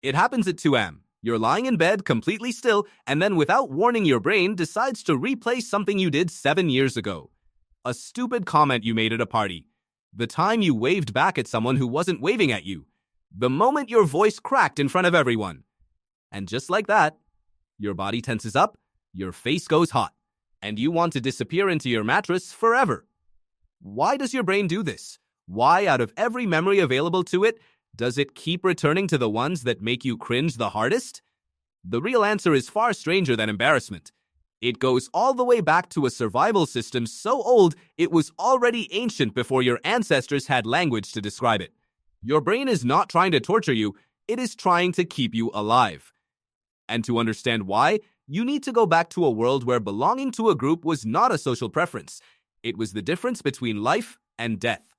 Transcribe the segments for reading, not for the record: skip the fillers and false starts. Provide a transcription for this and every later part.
It happens at 2 a.m. You're lying in bed completely still, and then without warning, your brain decides to replay something you did 7 years ago. A stupid comment you made at a party. The time you waved back at someone who wasn't waving at you. The moment your voice cracked in front of everyone. And just like that, your body tenses up, your face goes hot, and you want to disappear into your mattress forever. Why does your brain do this? Why, out of every memory available to it, does it keep returning to the ones that make you cringe the hardest? The real answer is far stranger than embarrassment. It goes all the way back to a survival system so old it was already ancient before your ancestors had language to describe it. Your brain is not trying to torture you, it is trying to keep you alive. And to understand why, you need to go back to a world where belonging to a group was not a social preference. It was the difference between life and death.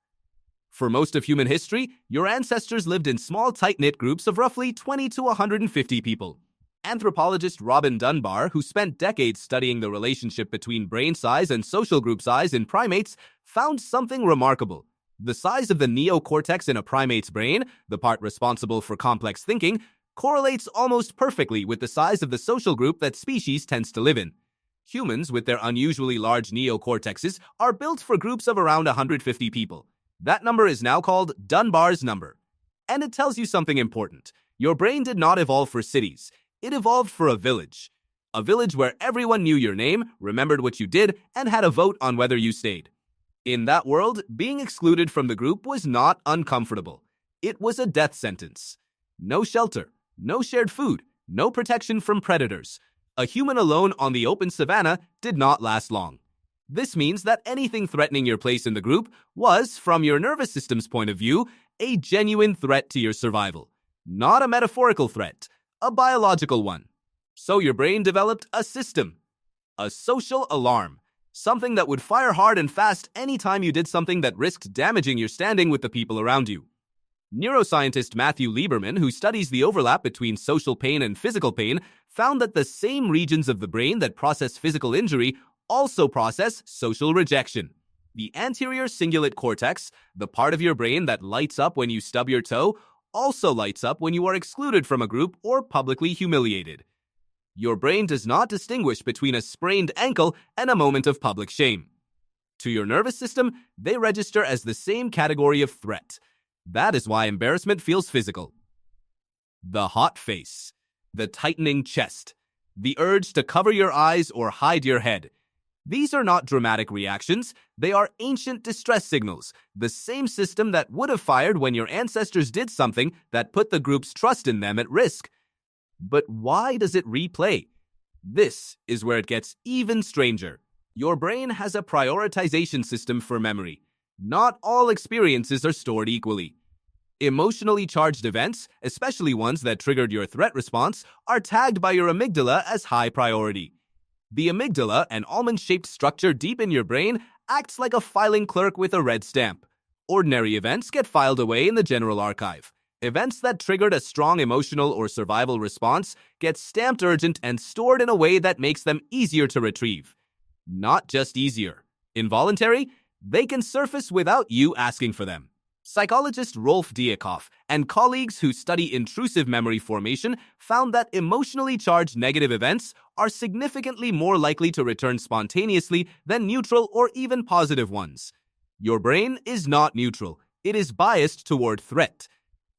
For most of human history, your ancestors lived in small, tight-knit groups of roughly 20 to 150 people. Anthropologist Robin Dunbar, who spent decades studying the relationship between brain size and social group size in primates, found something remarkable. The size of the neocortex in a primate's brain, the part responsible for complex thinking, correlates almost perfectly with the size of the social group that species tends to live in. Humans, with their unusually large neocortexes, are built for groups of around 150 people. That number is now called Dunbar's number. And it tells you something important. Your brain did not evolve for cities. It evolved for a village. A village where everyone knew your name, remembered what you did, and had a vote on whether you stayed. In that world, being excluded from the group was not uncomfortable. It was a death sentence. No shelter, no shared food, no protection from predators. A human alone on the open savanna did not last long. This means that anything threatening your place in the group was, from your nervous system's point of view, a genuine threat to your survival. Not a metaphorical threat, a biological one. So your brain developed a system, a social alarm, something that would fire hard and fast anytime you did something that risked damaging your standing with the people around you. Neuroscientist Matthew Lieberman, who studies the overlap between social pain and physical pain, found that the same regions of the brain that process physical injury also process social rejection. The anterior cingulate cortex, the part of your brain that lights up when you stub your toe, also lights up when you are excluded from a group or publicly humiliated. Your brain does not distinguish between a sprained ankle and a moment of public shame. To your nervous system, they register as the same category of threat. That is why embarrassment feels physical. The hot face, the tightening chest, the urge to cover your eyes or hide your head. These are not dramatic reactions, they are ancient distress signals, the same system that would have fired when your ancestors did something that put the group's trust in them at risk. But why does it replay? This is where it gets even stranger. Your brain has a prioritization system for memory. Not all experiences are stored equally. Emotionally charged events, especially ones that triggered your threat response, are tagged by your amygdala as high priority. The amygdala, an almond-shaped structure deep in your brain, acts like a filing clerk with a red stamp. Ordinary events get filed away in the general archive. Events that triggered a strong emotional or survival response get stamped urgent and stored in a way that makes them easier to retrieve. Not just easier. Involuntary? They can surface without you asking for them. Psychologist Rolf Diekhoff and colleagues who study intrusive memory formation found that emotionally charged negative events are significantly more likely to return spontaneously than neutral or even positive ones. Your brain is not neutral. It is biased toward threat.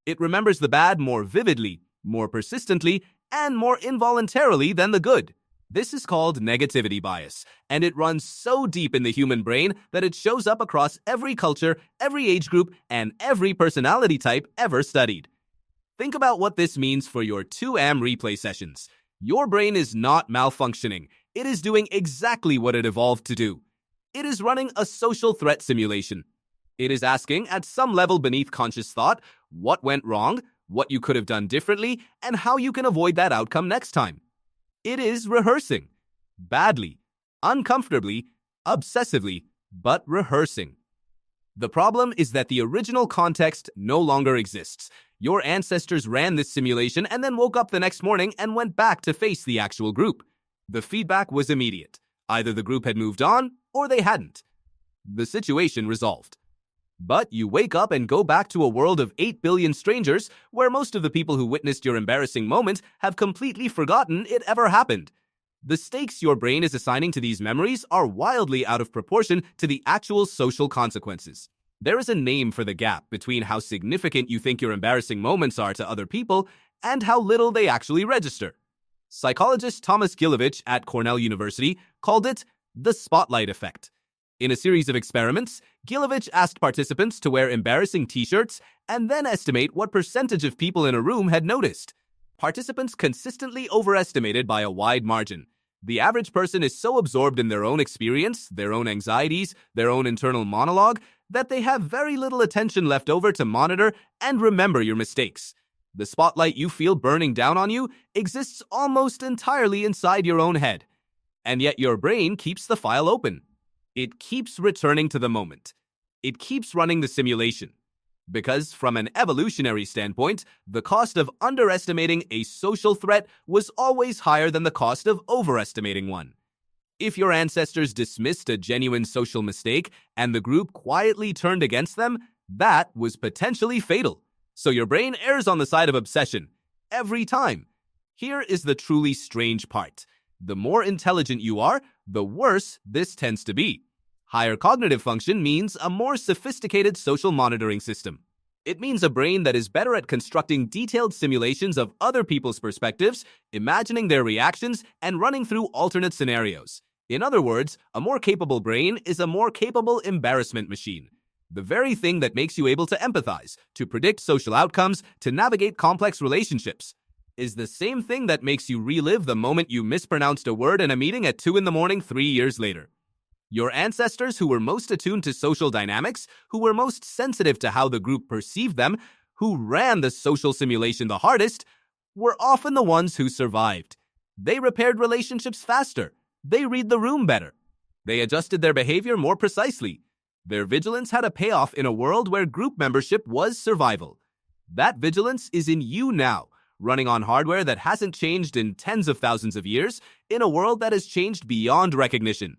It remembers the bad more vividly, more persistently, and more involuntarily than the good. This is called negativity bias, and it runs so deep in the human brain that it shows up across every culture, every age group, and every personality type ever studied. Think about what this means for your 2am replay sessions. Your brain is not malfunctioning. It is doing exactly what it evolved to do. It is running a social threat simulation. It is asking, at some level beneath conscious thought, what went wrong, what you could have done differently, and how you can avoid that outcome next time. It is rehearsing. Badly, uncomfortably, obsessively, but rehearsing. The problem is that the original context no longer exists. Your ancestors ran this simulation and then woke up the next morning and went back to face the actual group. The feedback was immediate. Either the group had moved on or they hadn't. The situation resolved. But you wake up and go back to a world of 8 billion strangers where most of the people who witnessed your embarrassing moment have completely forgotten it ever happened. The stakes your brain is assigning to these memories are wildly out of proportion to the actual social consequences. There is a name for the gap between how significant you think your embarrassing moments are to other people and how little they actually register. Psychologist Thomas Gilovich at Cornell University called it the spotlight effect. In a series of experiments, Gilovich asked participants to wear embarrassing t-shirts and then estimate what percentage of people in a room had noticed. Participants consistently overestimated by a wide margin. The average person is so absorbed in their own experience, their own anxieties, their own internal monologue, that they have very little attention left over to monitor and remember your mistakes. The spotlight you feel burning down on you exists almost entirely inside your own head. And yet your brain keeps the file open. It keeps returning to the moment. It keeps running the simulation. Because from an evolutionary standpoint, the cost of underestimating a social threat was always higher than the cost of overestimating one. If your ancestors dismissed a genuine social mistake and the group quietly turned against them, that was potentially fatal. So your brain errs on the side of obsession every time. Here is the truly strange part. The more intelligent you are, the worse this tends to be. Higher cognitive function means a more sophisticated social monitoring system. It means a brain that is better at constructing detailed simulations of other people's perspectives, imagining their reactions, and running through alternate scenarios. In other words, a more capable brain is a more capable embarrassment machine. The very thing that makes you able to empathize, to predict social outcomes, to navigate complex relationships, is the same thing that makes you relive the moment you mispronounced a word in a meeting at 2 a.m. 3 years later. Your ancestors who were most attuned to social dynamics, who were most sensitive to how the group perceived them, who ran the social simulation the hardest, were often the ones who survived. They repaired relationships faster. They read the room better. They adjusted their behavior more precisely. Their vigilance had a payoff in a world where group membership was survival. That vigilance is in you now, running on hardware that hasn't changed in tens of thousands of years, in a world that has changed beyond recognition.